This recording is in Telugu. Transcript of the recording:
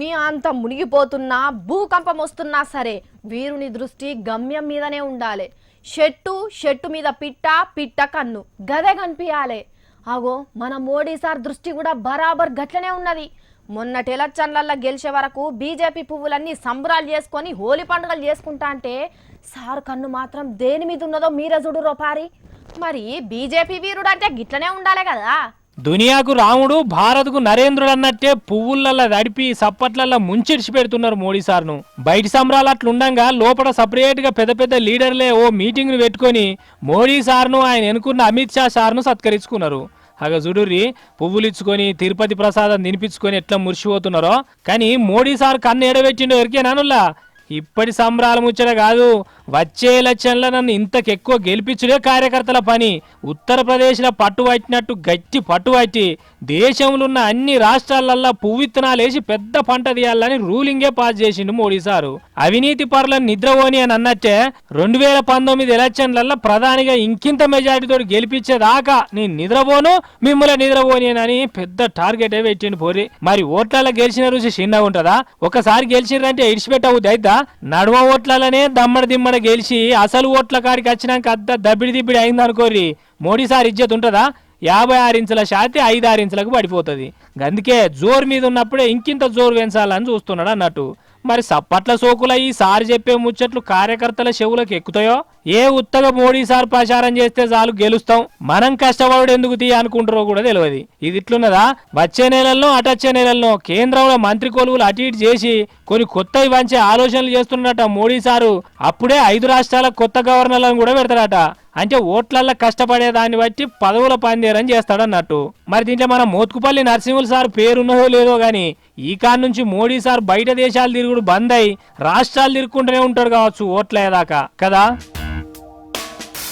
దునియా అంతా మునిగిపోతున్నా భూకంపం వస్తున్నా సరే వీరుని దృష్టి గమ్యం మీదనే ఉండాలి. చెట్టు మీద పిట్ట, పిట్ట కన్ను గదే కనిపించాలి. అగో మన మోడీ సార్ దృష్టి కూడా బరాబర్ గట్లనే ఉన్నది. మొన్నటి ఎలక్షన్లల్లో గెలిచే వరకు బీజేపీ పువ్వులన్నీ సంబరాలు చేసుకొని హోలీ పండుగలు చేసుకుంటా అంటే సార్ కన్ను మాత్రం దేని మీద ఉన్నదో మీరే చూడు రోపారి. మరి బీజేపీ వీరుడు అంటే గిట్లనే ఉండాలి కదా. దునియాకు రాముడు, భారత్కు నరేంద్రుడు అన్నట్టే పువ్వులల్లా దడిపి సప్పట్లల్లా ముంచిడిచి పెడుతున్నారు మోడీ సార్ను. బయట సంబరాలు అట్లుండగా లోపల సపరేట్ గా పెద్ద పెద్ద లీడర్లే ఓ మీటింగ్ ను పెట్టుకొని మోడీ సార్ను ఆయన ఎన్నుకున్న అమిత్ షా సార్ను సత్కరించుకున్నారు. అగ చూడుర్రి, పువ్వులు ఇచ్చుకొని తిరుపతి ప్రసాదం తినిపించుకొని ఎట్లా మురిసిపోతున్నారో. కానీ మోడీ సార్ కన్ను ఎడబెట్టిండో ఎరికేనానుల్లా ఇప్పటి సంబరాలు ముచ్చట కాదు, వచ్చే ఎలక్షన్లో నన్ను ఇంతకెక్కువ గెలిపించుడే కార్యకర్తల పని. ఉత్తరప్రదేశ్లో పట్టుబట్టినట్టు గట్టి పట్టుబట్టి దేశంలో ఉన్న అన్ని రాష్ట్రాలల్లో పువ్విత్తనాలు వేసి పెద్ద పంట తీయాలని రూలింగే పాస్ చేసిండు మోడీ సారు. అవినీతి పరులను నిద్రపోని అని అన్నట్టే 2019 ఎలక్షన్లలో ప్రధానిగా ఇంకింత మెజార్టీతో గెలిపించేదాకా నేను నిద్రపోను, మిమ్మల్ని నిద్రపోని అని పెద్ద టార్గెటే పెట్టిండు పోరి. మరి ఓట్లలో గెలిచిన రుచి చిన్నగా ఉంటుందా? ఒకసారి గెలిచిరంటే ఇడిచిపెట్టవుద్ది అయిద్దా? నడుమ ఓట్లనే దమ్మడి దిమ్మడి గెలిచి అసలు ఓట్ల కాడికి వచ్చినాక అద్ద దబ్బిడి దిబ్బిడి అయిందనుకోర్రి, మోడీ సార్ ఇజ్జత్ ఉంటుందా? 56 ఇంచుల శాతి 5-6 ఇంచులకు పడిపోతుంది. అందుకే జోరు మీద ఉన్నప్పుడే ఇంకింత జోరు పెంచాలని చూస్తున్నాడు అన్నట్టు. మరి సప్పట్ల సోకుల ఈ సార్ చెప్పే ముచ్చట్లు కార్యకర్తల చెవులకు ఎక్కుతాయో? ఏ ఉత్తగా మోడీ సార్ ప్రచారం చేస్తే చాలు గెలుస్తాం, మనం కష్టపడు ఎందుకు తీ అనుకుంటారో కూడా తెలియదు. ఇది ఇట్లున్నదా? వచ్చే నెలల్లో అటొచ్చే నెలల్లో కేంద్రంలో మంత్రి కొలువులు అటు ఇటు చేసి కొన్ని కొత్తవి వంచే ఆలోచనలు చేస్తున్నట మోడీ సారు. అప్పుడే 5 రాష్ట్రాల కొత్త గవర్నర్లను కూడా పెడతారట. అంటే ఓట్లల్లో కష్టపడే దాన్ని బట్టి పదవుల పందేరని చేస్తాడన్నట్టు. మరి దీంట్లో మన మోత్కుపల్లి నరసింహులు సార్ పేరున్నదో లేదో గాని ఈ కాడి నుంచి మోడీ సార్ బయట దేశాలు తిరుగుడు బంద్ అయి రాష్ట్రాలు తిరుగుకుంటూనే ఉంటాడు కావచ్చు ఓట్లయ్యేదాకా కదా.